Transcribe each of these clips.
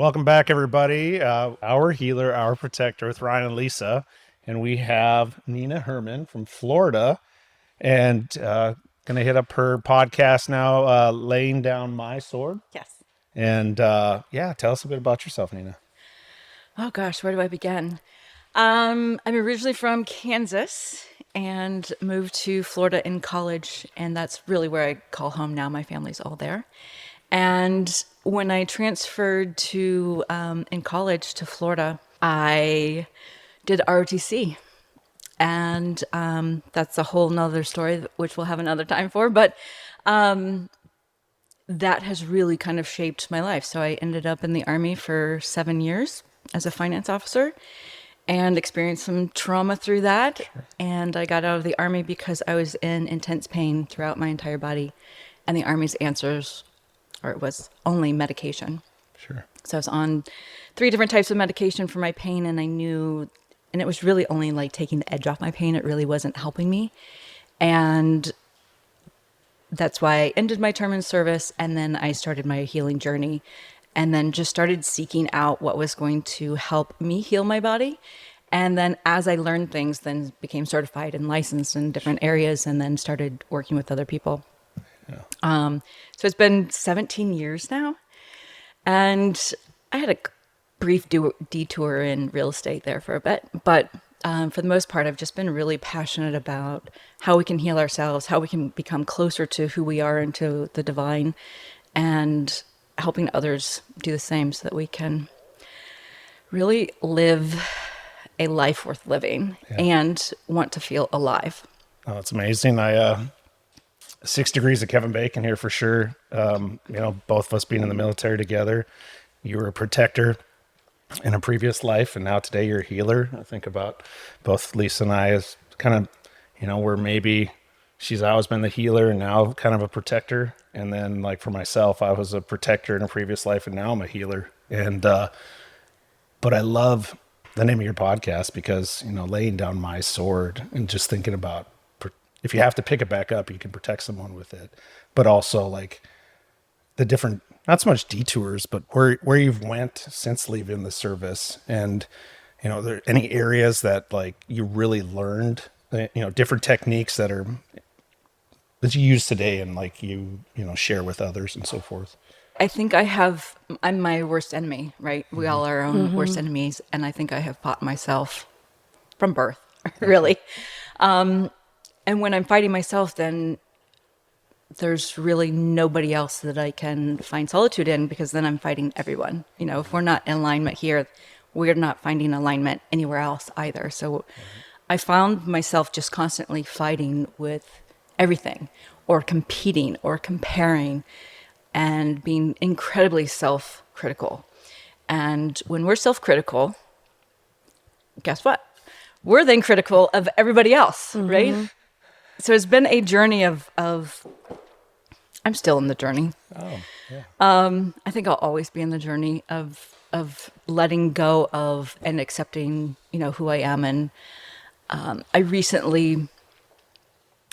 Welcome back, everybody. Our healer, our protector with Ryan and Lisa. And we have Nina Herman from Florida and going to hit up her podcast now, Laying Down My Sword. Yes. And tell us a bit about yourself, Nina. Oh gosh, where do I begin? I'm originally from Kansas and moved to Florida in college, and that's really where I call home now. My family's all there. And when I transferred to in college to Florida, I did ROTC. And that's a whole nother story, which we'll have another time for. But that has really kind of shaped my life. So I ended up in the Army for 7 years as a finance officer and experienced some trauma through that. Sure. And I got out of the Army because I was in intense pain throughout my entire body. And the Army's answers, or it was only medication. Sure. So I was on 3 different types of medication for my pain, and I knew, and it was really only like taking the edge off my pain. It really wasn't helping me. And that's why I ended my term in service, and then I started my healing journey, and then just started seeking out what was going to help me heal my body. And then as I learned things, then became certified and licensed in different areas, and then started working with other people. Yeah. So it's been 17 years now, and I had a brief detour in real estate there for a bit, but for the most part, I've just been really passionate about how we can heal ourselves, how we can become closer to who we are and to the divine, and helping others do the same so that we can really live a life worth living and want to feel alive. Oh, it's amazing. 6 degrees of Kevin Bacon here for sure. Both of us being in the military together. You were a protector in a previous life, and now today you're a healer. I think about both Lisa and I as kind of, where maybe she's always been the healer and now kind of a protector. And then like for myself, I was a protector in a previous life and now I'm a healer. And, but I love the name of your podcast because, laying down my sword and just thinking about if you have to pick it back up, you can protect someone with it, but also like the different, not so much detours, but where you've went since leaving the service. And, are there any areas that like you really learned, different techniques that you use today and like share with others and so forth? I think I'm my worst enemy, right? We all are our own worst enemies. And I think I have fought myself from birth, really. And when I'm fighting myself, then there's really nobody else that I can find solitude in, because then I'm fighting everyone. If we're not in alignment here, we're not finding alignment anywhere else either. So I found myself just constantly fighting with everything, or competing or comparing, and being incredibly self-critical. And when we're self-critical, guess what? We're then critical of everybody else, right? So it's been a journey of I'm still in the journey. Oh, yeah. I think I'll always be in the journey of letting go of and accepting, who I am. And I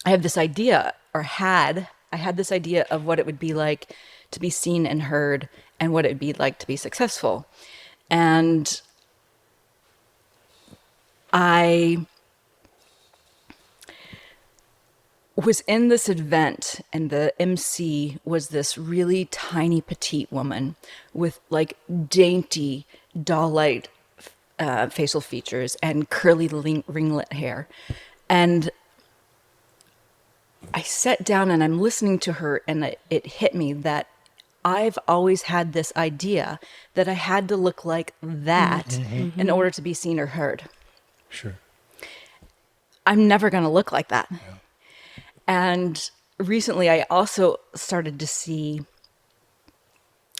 have this idea, I had this idea of what it would be like to be seen and heard, and what it would be like to be successful. And I was in this event, and the MC was this really tiny, petite woman with like dainty, doll-like facial features and curly ringlet hair. And I sat down and I'm listening to her, and it hit me that I've always had this idea that I had to look like that in order to be seen or heard. Sure. I'm never going to look like that. Yeah. And recently I also started to see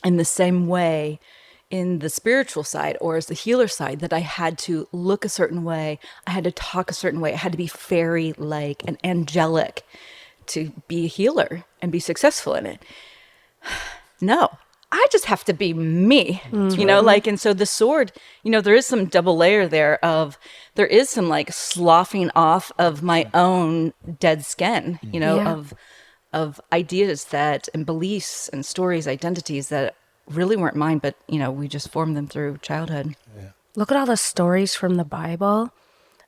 in the same way in the spiritual side, or as the healer side, that I had to look a certain way. I had to talk a certain way. I had to be fairy-like and angelic to be a healer and be successful in it. No, I just have to be me, and so the sword, there is some double layer there there is some like sloughing off of my own dead skin, of ideas and beliefs and stories, identities that really weren't mine, but we just formed them through childhood. Look at all the stories from the Bible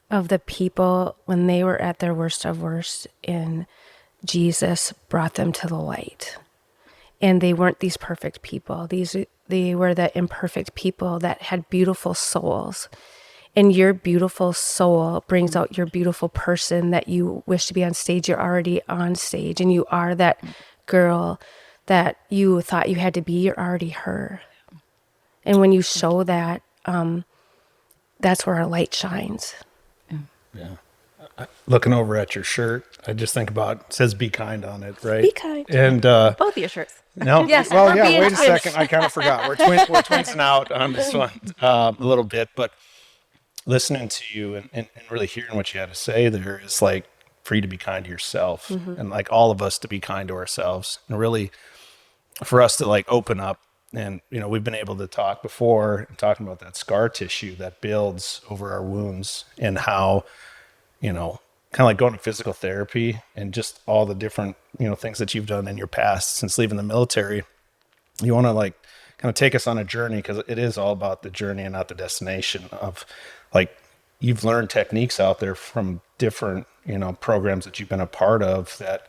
of the people when they were at their worst of worst, and Jesus brought them to the light. And they weren't these perfect people. They were the imperfect people that had beautiful souls. And your beautiful soul brings out your beautiful person that you wish to be on stage. You're already on stage, and you are that girl that you thought you had to be. You're already her. And when you show that, that's where our light shines. Yeah. Looking over at your shirt, I just think about, it says be kind on it, right? Be kind. And Both of your shirts. no, Yes, well, we're yeah, being wait a twins. second. I kind of forgot. We're twinsing out on this one a little bit, but listening to you and really hearing what you had to say there is like for you to be kind to yourself and like all of us to be kind to ourselves and really for us to like open up. And, we've been able to talk before and talking about that scar tissue that builds over our wounds and how, kind of like going to physical therapy and just all the different, things that you've done in your past since leaving the military. You want to like kind of take us on a journey because it is all about the journey and not the destination of like, you've learned techniques out there from different, programs that you've been a part of that,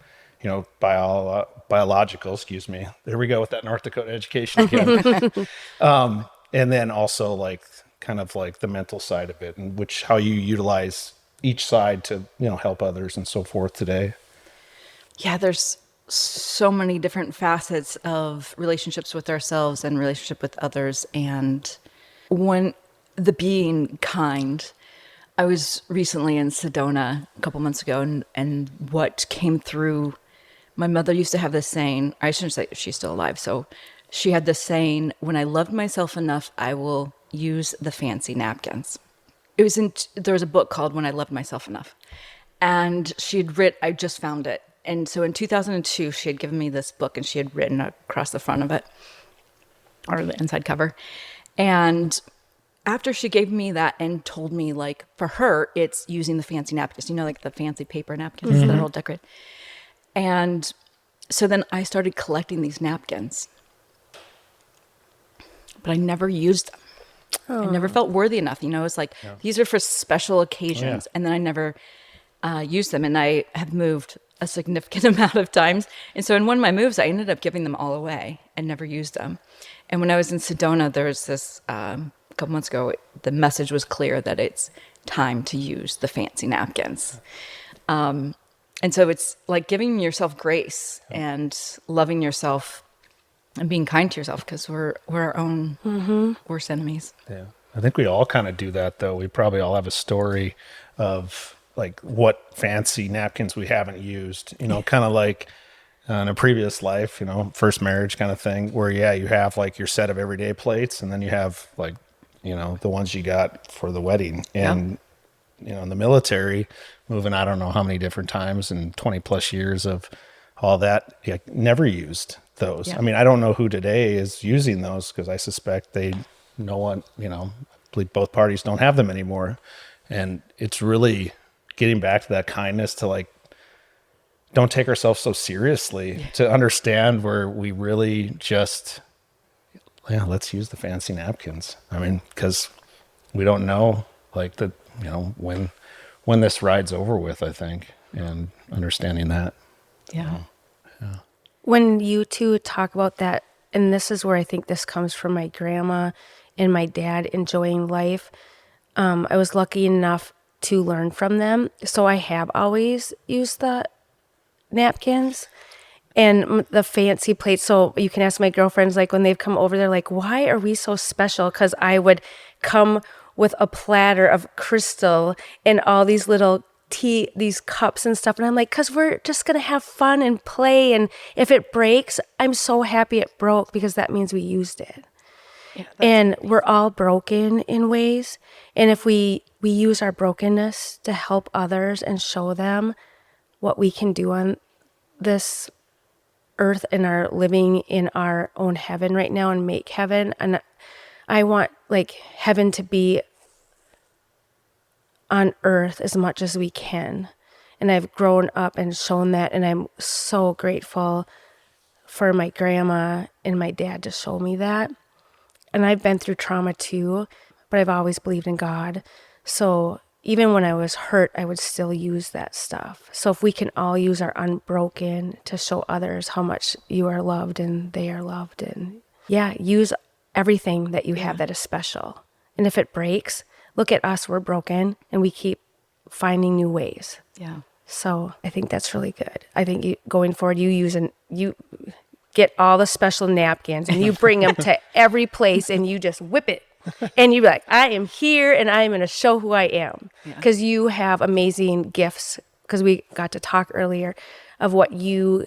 biological, excuse me. There we go with that North Dakota education again. And then also like kind of like the mental side of it and how you utilize each side to, help others and so forth today. Yeah, there's so many different facets of relationships with ourselves and relationship with others. And when the being kind, I was recently in Sedona a couple months ago, and what came through, my mother used to have this saying, I shouldn't say she's still alive. So she had this saying, when I loved myself enough, I will use the fancy napkins. There was a book called When I Loved Myself Enough. And I just found it. And so in 2002, she had given me this book and she had written across the front of it, or the inside cover. And after she gave me that and told me, like, for her, it's using the fancy napkins, like the fancy paper napkins that are all decorated. And so then I started collecting these napkins, but I never used them. I never felt worthy enough. It's like, these are for special occasions. And then I never used them. And I have moved a significant amount of times. And so in one of my moves, I ended up giving them all away and never used them. And when I was in Sedona, there was this, a couple months ago, the message was clear that it's time to use the fancy napkins. And so it's like giving yourself grace and loving yourself and being kind to yourself, because we're our own worst enemies. Yeah. I think we all kind of do that, though. We probably all have a story of like what fancy napkins we haven't used, kind of like in a previous life, first marriage kind of thing where, you have like your set of everyday plates and then you have like, the ones you got for the wedding. And, in the military, moving I don't know how many different times and 20 plus years of all that, never used those. Yeah. I mean, I don't know who today is using those because I suspect no one, I believe both parties don't have them anymore. And it's really getting back to that kindness to like, don't take ourselves so seriously, to understand where we really just, let's use the fancy napkins. I mean, because we don't know like when this ride's over with, I think, and understanding that. Yeah. When you two talk about that, and this is where I think this comes from my grandma and my dad enjoying life, I was lucky enough to learn from them. So I have always used the napkins and the fancy plates. So you can ask my girlfriends, like when they've come over, they're like, why are we so special? Because I would come with a platter of crystal and all these little tea, these cups and stuff. And I'm like, because we're just going to have fun and play. And if it breaks, I'm so happy it broke because that means we used it. Yeah, And we're all broken in ways. And if we use our brokenness to help others and show them what we can do on this earth and are living in our own heaven right now and make heaven. And I want like heaven to be on earth as much as we can. And I've grown up and shown that. And I'm so grateful for my grandma and my dad to show me that. And I've been through trauma too, but I've always believed in God. So even when I was hurt, I would still use that stuff. So if we can all use our unbroken to show others how much you are loved and they are loved, and use everything that you have that is special. And if it breaks, look at us, we're broken, and we keep finding new ways. Yeah. So I think that's really good. I think going forward, you get all the special napkins and you bring them to every place and you just whip it. And you're like, I am here and I am going to show who I am. Because you have amazing gifts. Because we got to talk earlier of what you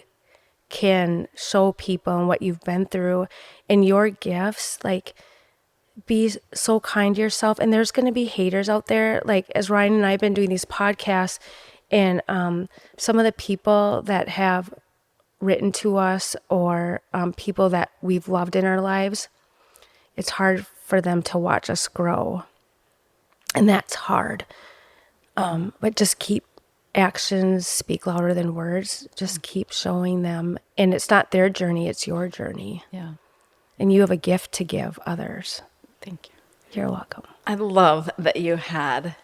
can show people and what you've been through. And your gifts, like, be so kind to yourself. And there's going to be haters out there. Like, as Ryan and I have been doing these podcasts, and some of the people that have written to us, or people that we've loved in our lives, it's hard for them to watch us grow. And that's hard. But just keep actions speak louder than words. Just keep showing them. And it's not their journey, it's your journey. Yeah. And you have a gift to give others. Thank you. You're welcome. I love that you had,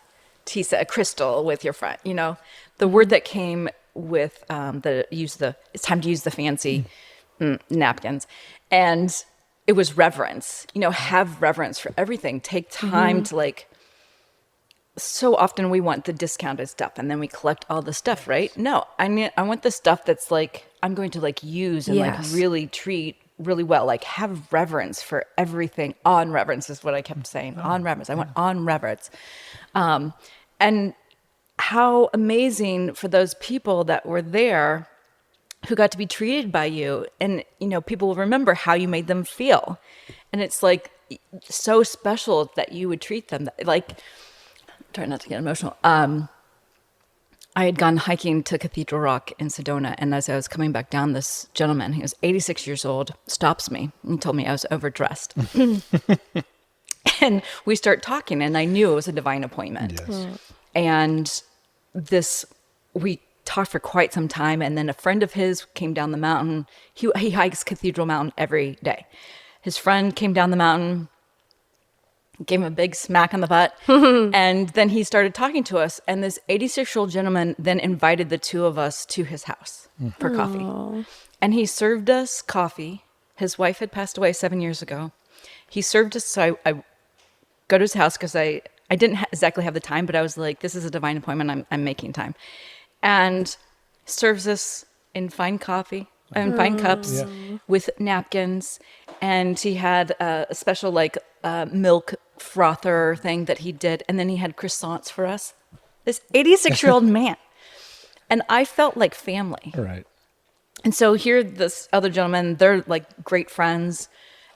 Tisa, a crystal with your friend. You know, the word that came with it's time to use the fancy napkins. And it was reverence. You know, have reverence for everything. Take time to, like, so often we want the discounted stuff and then we collect all the stuff, right? No, I want the stuff that's like, I'm going to, like, use and like really treat really well. Like, have reverence for everything. On reverence is what I kept saying. On reverence. I want on reverence. And how amazing for those people that were there who got to be treated by you. And, you know, people will remember how you made them feel. And it's like so special that you would treat them like, try not to get emotional. I had gone hiking to Cathedral Rock in Sedona, and as I was coming back down, this gentleman, he was 86 years old, stops me and told me I was overdressed. And we start talking, and I knew it was a divine appointment. Yes. And we talked for quite some time, and then a friend of his came down the mountain. He hikes Cathedral Mountain every day. His friend came down the mountain, gave him a big smack on the butt, and then he started talking to us. And this 86-year-old gentleman then invited the two of us to his house for coffee. And he served us coffee. His wife had passed away 7 years ago. He served us, so I go to his house because I didn't exactly have the time, but I was like, this is a divine appointment. I'm making time. And serves us in fine coffee and fine cups with napkins. And he had a special, like, milk frother thing that he did. And then he had croissants for us. This 86-year-old man. And I felt like family. Right. And so here, this other gentleman, they're like great friends.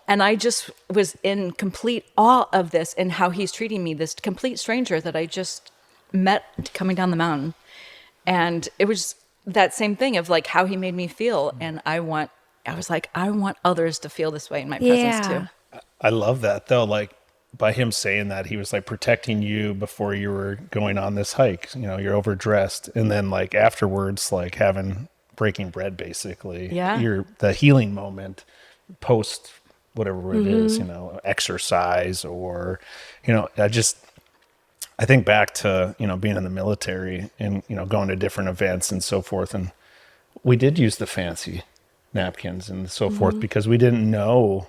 And I just was in complete awe of this and how he's treating me, this complete stranger that I just met coming down the mountain. And it was that same thing of, like, how he made me feel. And I want others to feel this way in my presence too. I love that, though. Like, by him saying that, he was, like, protecting you before you were going on this hike. You know, you're overdressed. And then, like, afterwards, like, breaking bread, basically. Yeah. The healing moment post whatever it is, you know, exercise, or, you know, I think back to, you know, being in the military and, you know, going to different events and so forth. And we did use the fancy napkins and so forth because we didn't know,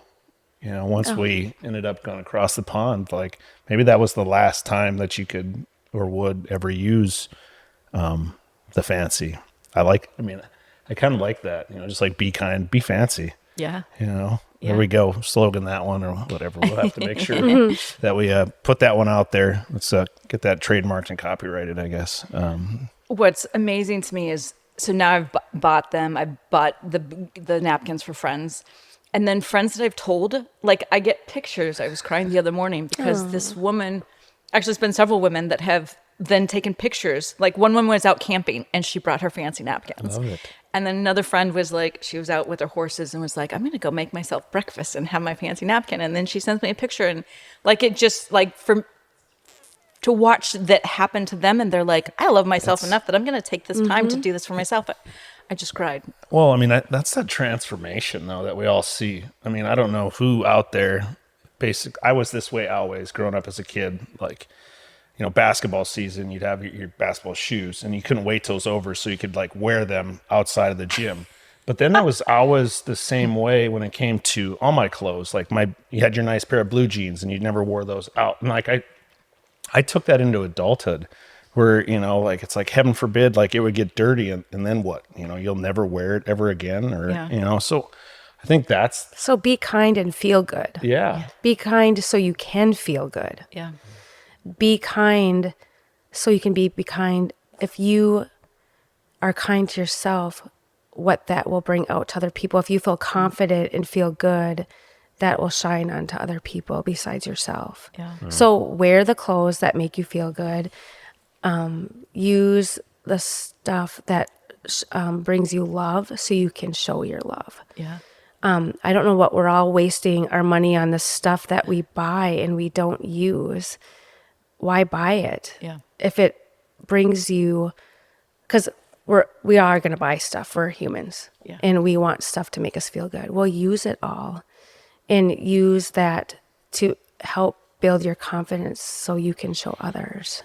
you know, once we ended up going across the pond, like, maybe that was the last time that you could or would ever use the fancy. I kind of like that, you know, just like, be kind, be fancy. Yeah. You know, there we go. Slogan that one or whatever. We'll have to make sure that we put that one out there. Let's get that trademarked and copyrighted, I guess. What's amazing to me is, so now I've bought them. I bought the napkins for friends. And then friends that I've told, like, I get pictures. I was crying the other morning because this woman, actually it's been several women that have then taken pictures. Like, one woman was out camping and she brought her fancy napkins. I love it. And then another friend was like, she was out with her horses and was like, I'm going to go make myself breakfast and have my fancy napkin. And then she sends me a picture, and, like, it just, like, to watch that happen to them. And they're like, I love myself enough that I'm going to take this time to do this for myself. I just cried. Well, I mean, that's that transformation, though, that we all see. I mean, I don't know who out there, I was this way always growing up as a kid. Like, basketball season, you'd have your basketball shoes, and you couldn't wait till it was over so you could, like, wear them outside of the gym. But then I was always the same way when it came to all my clothes. Like, you had your nice pair of blue jeans, and you never wore those out. And, like, I took that into adulthood. Where, like, it's like, heaven forbid, like, it would get dirty and then what? You'll never wear it ever again, or, so I think that's. So be kind and feel good. Yeah. Be kind so you can feel good. Yeah. Be kind so you can be kind. If you are kind to yourself, what that will bring out to other people. If you feel confident and feel good, that will shine onto other people besides yourself. Yeah. So wear the clothes that make you feel good. Use the stuff that brings you love so you can show your love. Yeah. I don't know what we're all wasting our money on, the stuff that we buy and we don't use. Why buy it? Yeah. If it brings you, because we are going to buy stuff. We're humans. Yeah. And we want stuff to make us feel good. Well, use it all and use that to help build your confidence so you can show others.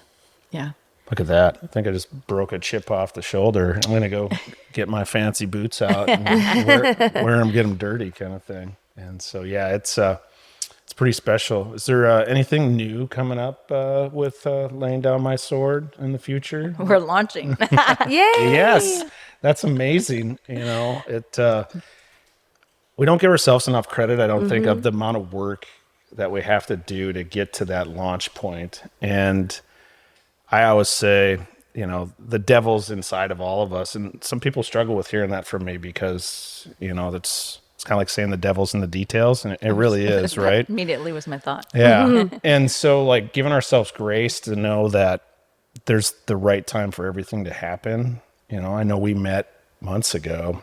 Yeah. Look at that. I think I just broke a chip off the shoulder. I'm going to go get my fancy boots out and wear them, get them dirty kind of thing. And so, yeah, it's pretty special. Is there anything new coming up with laying down my sword in the future? We're launching. Yay! Yes, that's amazing. We don't give ourselves enough credit, I don't think, of the amount of work that we have to do to get to that launch point. And I always say, the devil's inside of all of us. And some people struggle with hearing that from me because, it's kind of like saying the devil's in the details. And it really is, right? Immediately was my thought. Yeah. And so, like, giving ourselves grace to know that there's the right time for everything to happen. I know we met months ago.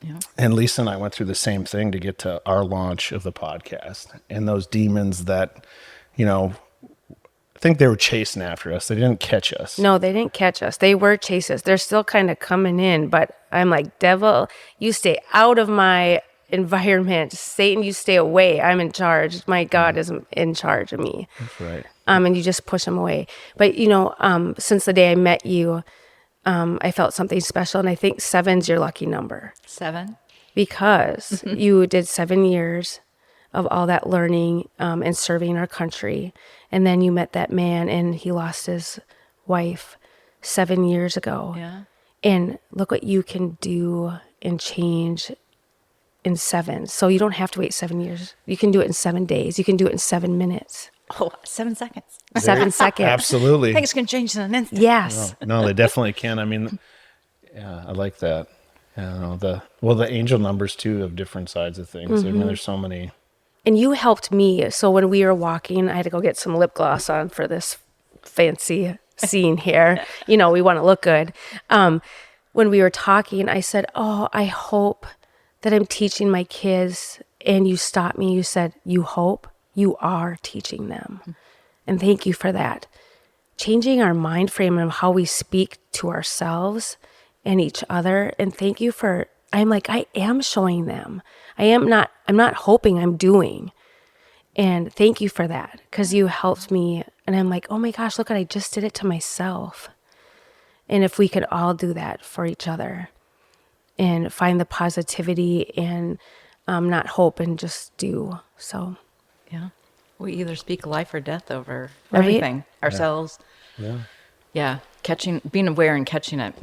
Yeah. And Lisa and I went through the same thing to get to our launch of the podcast. And those demons that, I think they were chasing after us. They didn't catch us. No, they didn't catch us. They were chasers. They're still kind of coming in, but I'm like, devil, you stay out of my environment. Satan, you stay away. I'm in charge. My God is in charge of me. That's right. And you just push them away. But, since the day I met you, I felt something special. And I think 7's your lucky number. 7. Because you did 7 years of all that learning and serving our country. And then you met that man and he lost his wife 7 years ago. Yeah. And look what you can do and change in 7. So you don't have to wait 7 years. You can do it in 7 days. You can do it in 7 minutes. Oh, 7 seconds. 7 seconds. Absolutely. Things can change in an instant. Yes. No, they definitely can. I mean, yeah, I like that. The angel numbers too have different sides of things. I mean, there's so many. And you helped me. So when we were walking, I had to go get some lip gloss on for this fancy scene here. We want to look good. When we were talking, I said, oh, I hope that I'm teaching my kids. And you stopped me. You said, you hope? You are teaching them. And thank you for that. Changing our mind frame of how we speak to ourselves and each other. And thank you for, I'm like, I am showing them. I'm not hoping, I'm doing. And thank you for that, because you helped me. And I'm like, oh my gosh, look, I just did it to myself. And if we could all do that for each other and find the positivity and not hope and just do. So, Yeah. We either speak life or death over Right? everything, ourselves. Yeah. Yeah. Being aware and catching it.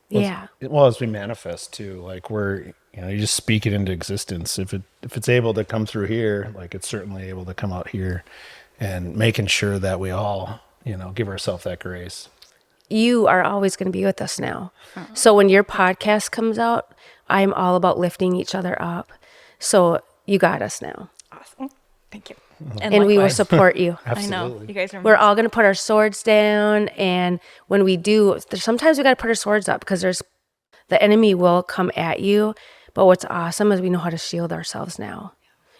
yeah. Well, as we manifest too, like you just speak it into existence. If it's able to come through here, like it's certainly able to come out here, and making sure that we all, give ourselves that grace. You are always going to be with us now. So when your podcast comes out, I'm all about lifting each other up. So you got us now. Awesome. Thank you. And we will likewise. support you. I know. Absolutely. You guys are We're all going to put our swords down. And when we do, sometimes we got to put our swords up because the enemy will come at you. But what's awesome is we know how to shield ourselves now.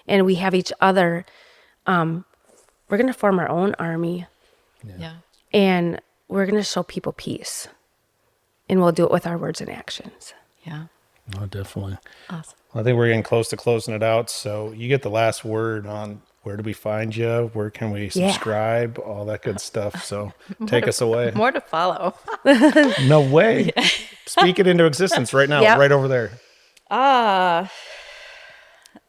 And we have each other. We're going to form our own army. Yeah. And we're going to show people peace. And we'll do it with our words and actions. Yeah. Oh, definitely. Awesome. I think we're getting close to closing it out. So you get the last word on where do we find you? Where can we Yeah. subscribe? All that good stuff. So take us away. More to follow. No way. Speak it into existence right now, Yep. right over there.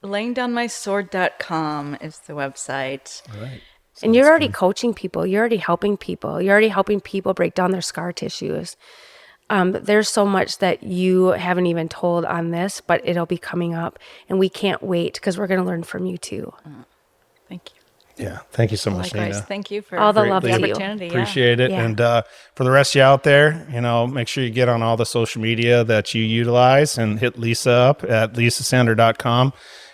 Layingdownmysword.com is the website. All right. And you're already coaching people. You're already helping people. You're already helping people break down their scar tissues. There's so much that you haven't even told on this, but it'll be coming up. And we can't wait because we're going to learn from you too. Thank you. Yeah. Thank you so much, Likewise, Nina. thank you for All the the love to you. opportunity. Appreciate it. Yeah. And for the rest of you out there, make sure you get on all the social media that you utilize and hit Lisa up at lisasander.com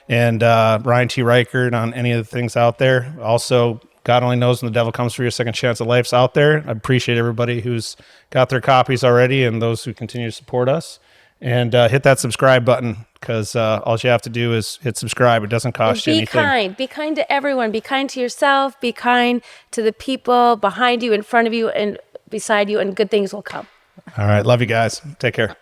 and Ryan T. Reichert on any of the things out there. Also, God Only Knows When the Devil Comes for Your Second Chance at Life's out there. I appreciate everybody who's got their copies already and those who continue to support us. And hit that subscribe button because all you have to do is hit subscribe. It doesn't cost you Be anything. kind. Be kind to everyone. Be kind to yourself. Be kind to the people behind you, in front of you, and beside you, and good things will come. All right. Love you guys. Take care.